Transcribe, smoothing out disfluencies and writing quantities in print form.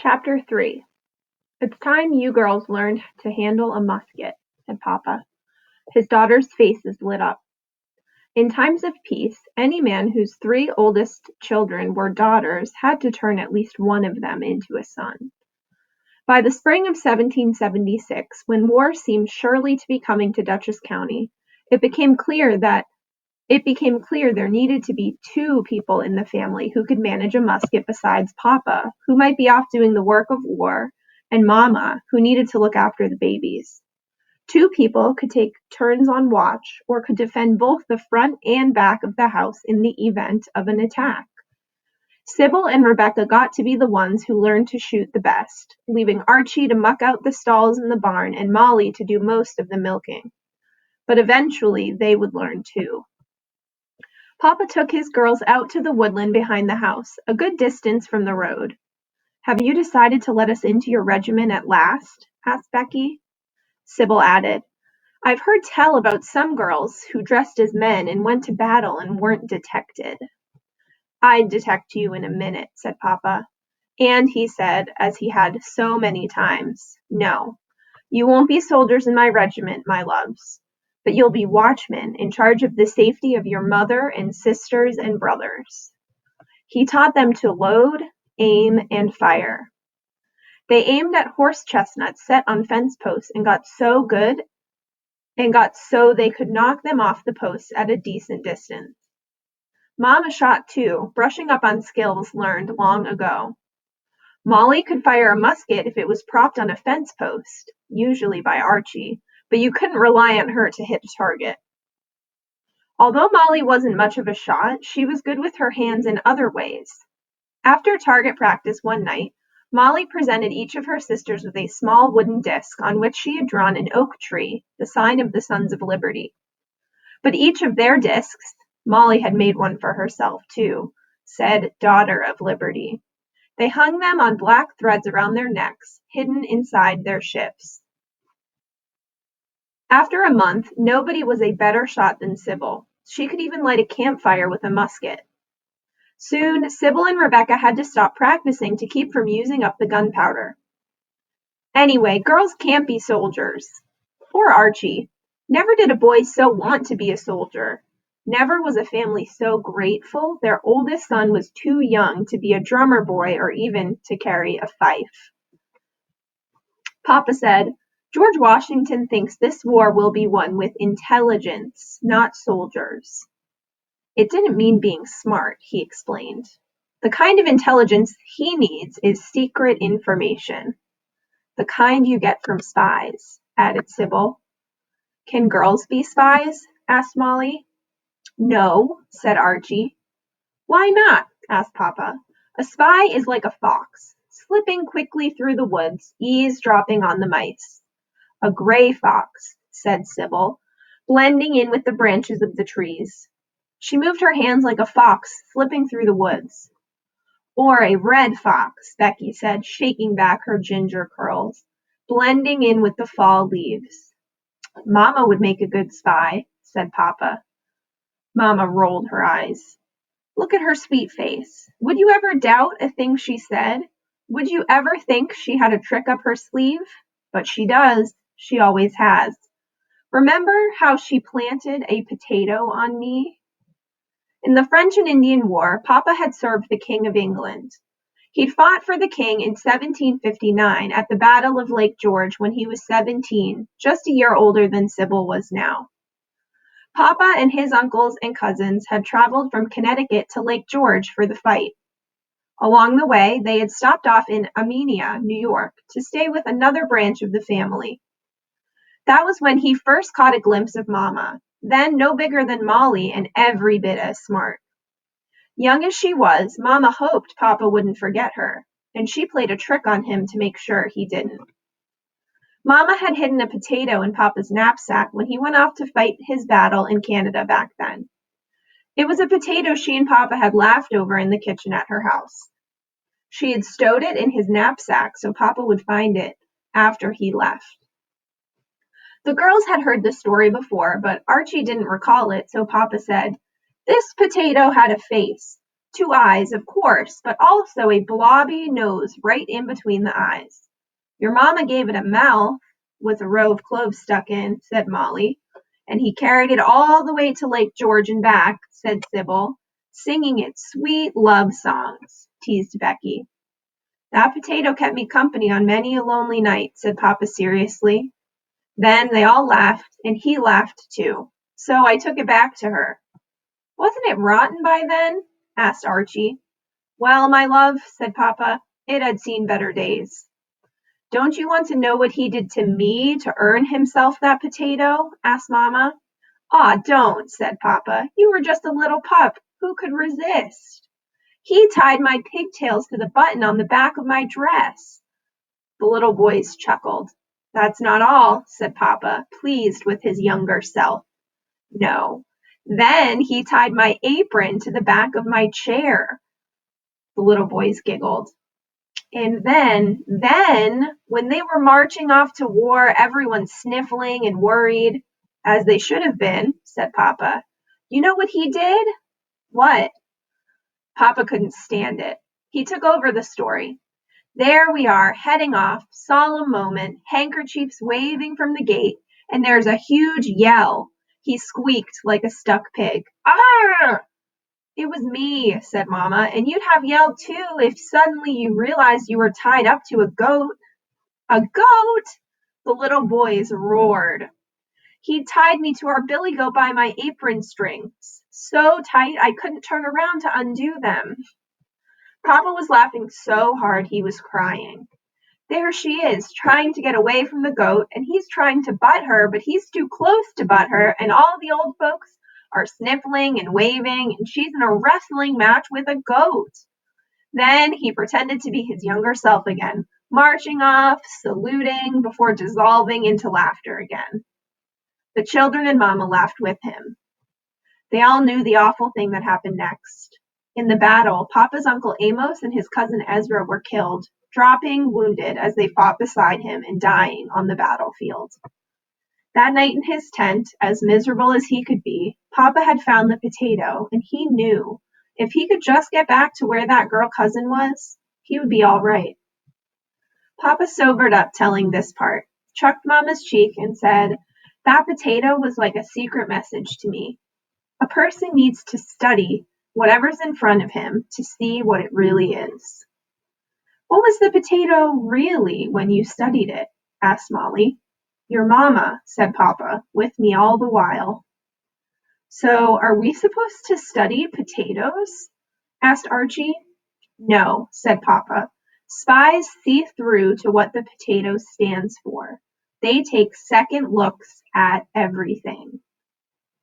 Chapter 3. It's time you girls learned to handle a musket, said Papa. His daughter's faces lit up. In times of peace, any man whose three oldest children were daughters had to turn at least one of them into a son. By the spring of 1776, when war seemed surely to be coming to Dutchess County, it became clear there needed to be two people in the family who could manage a musket besides Papa, who might be off doing the work of war, and Mama, who needed to look after the babies. Two people could take turns on watch or could defend both the front and back of the house in the event of an attack. Sybil and Rebecca got to be the ones who learned to shoot the best, leaving Archie to muck out the stalls in the barn and Molly to do most of the milking. But eventually they would learn too. Papa took his girls out to the woodland behind the house, a good distance from the road. "Have you decided to let us into your regiment at last?" asked Becky. Sybil added, "I've heard tell about some girls who dressed as men and went to battle and weren't detected." "I'd detect you in a minute," said Papa. And he said, as he had so many times, "No, you won't be soldiers in my regiment, my loves. But you'll be watchmen in charge of the safety of your mother and sisters and brothers." He taught them to load, aim, and fire. They aimed at horse chestnuts set on fence posts and got so they could knock them off the posts at a decent distance. Mama shot too, brushing up on skills learned long ago. Molly could fire a musket if it was propped on a fence post, usually by Archie, but you couldn't rely on her to hit a target. Although Molly wasn't much of a shot, she was good with her hands in other ways. After target practice one night, Molly presented each of her sisters with a small wooden disc on which she had drawn an oak tree, the sign of the Sons of Liberty. But each of their discs, Molly had made one for herself too, said Daughter of Liberty. They hung them on black threads around their necks, hidden inside their shifts. After a month, nobody was a better shot than Sybil. She could even light a campfire with a musket. Soon, Sybil and Rebecca had to stop practicing to keep from using up the gunpowder. Anyway, girls can't be soldiers. Poor Archie. Never did a boy so want to be a soldier. Never was a family so grateful their oldest son was too young to be a drummer boy or even to carry a fife. Papa said, "George Washington thinks this war will be won with intelligence, not soldiers." "It didn't mean being smart," he explained. "The kind of intelligence he needs is secret information." "The kind you get from spies," added Sybil. "Can girls be spies?" asked Molly. "No," said Archie. "Why not?" asked Papa. "A spy is like a fox, slipping quickly through the woods, eavesdropping on the mice." "A gray fox," said Sybil, blending in with the branches of the trees. She moved her hands like a fox slipping through the woods. "Or a red fox," Becky said, shaking back her ginger curls, blending in with the fall leaves. "Mama would make a good spy," said Papa. Mama rolled her eyes. "Look at her sweet face. Would you ever doubt a thing she said? Would you ever think she had a trick up her sleeve? But she does. She always has. Remember how she planted a potato on me?" In the French and Indian War, Papa had served the King of England. He'd fought for the king in 1759 at the Battle of Lake George when he was 17, just a year older than Sybil was now. Papa and his uncles and cousins had traveled from Connecticut to Lake George for the fight. Along the way, they had stopped off in Amenia, New York, to stay with another branch of the family. That was when he first caught a glimpse of Mama, then no bigger than Molly and every bit as smart. Young as she was, Mama hoped Papa wouldn't forget her, and she played a trick on him to make sure he didn't. Mama had hidden a potato in Papa's knapsack when he went off to fight his battle in Canada back then. It was a potato she and Papa had laughed over in the kitchen at her house. She had stowed it in his knapsack so Papa would find it after he left. The girls had heard the story before, but Archie didn't recall it, so Papa said, "This potato had a face. 2 eyes, of course, but also a blobby nose right in between the eyes. Your mama gave it a mouth with a row of cloves stuck in, said Molly. And he carried it all the way to Lake George and back, said Sybil, singing its sweet love songs, teased Becky. That potato kept me company on many a lonely night, said Papa seriously. Then they all laughed, and he laughed too. So I took it back to her. Wasn't it rotten by then? Asked Archie. Well, my love, said Papa, it had seen better days. Don't you want to know what he did to me to earn himself that potato? Asked Mama. Aw, don't, said Papa. You were just a little pup. Who could resist? He tied my pigtails to the button on the back of my dress. The little boys chuckled. That's not all, said Papa, pleased with his younger self. No. Then he tied my apron to the back of my chair. The little boys giggled. And then, when they were marching off to war, everyone sniffling and worried, as they should have been, said Papa. You know what he did? What? Papa couldn't stand it. He took over the story. There we are, heading off, solemn moment, handkerchiefs waving from the gate, and there's a huge yell. He squeaked like a stuck pig. Arr! It was me, said Mama, and you'd have yelled too if suddenly you realized you were tied up to a goat. A goat? The little boys roared. He tied me to our billy goat by my apron strings, so tight I couldn't turn around to undo them. Papa was laughing so hard he was crying. There she is, trying to get away from the goat, and he's trying to butt her, but he's too close to butt her, and all the old folks are sniffling and waving, and she's in a wrestling match with a goat. Then he pretended to be his younger self again, marching off, saluting, before dissolving into laughter again. The children and Mama laughed with him. They all knew the awful thing that happened next. In the battle, Papa's Uncle Amos and his cousin Ezra were killed, dropping wounded as they fought beside him and dying on the battlefield. That night in his tent, as miserable as he could be, Papa had found the potato, and he knew if he could just get back to where that girl cousin was, he would be all right. Papa sobered up telling this part, chucked Mama's cheek, and said, that potato was like a secret message to me. A person needs to study whatever's in front of him to see what it really is. What was the potato really when you studied it? Asked Molly. Your mama, said Papa, with me all the while. So are we supposed to study potatoes? Asked Archie. No, said Papa. Spies see through to what the potato stands for. They take second looks at everything.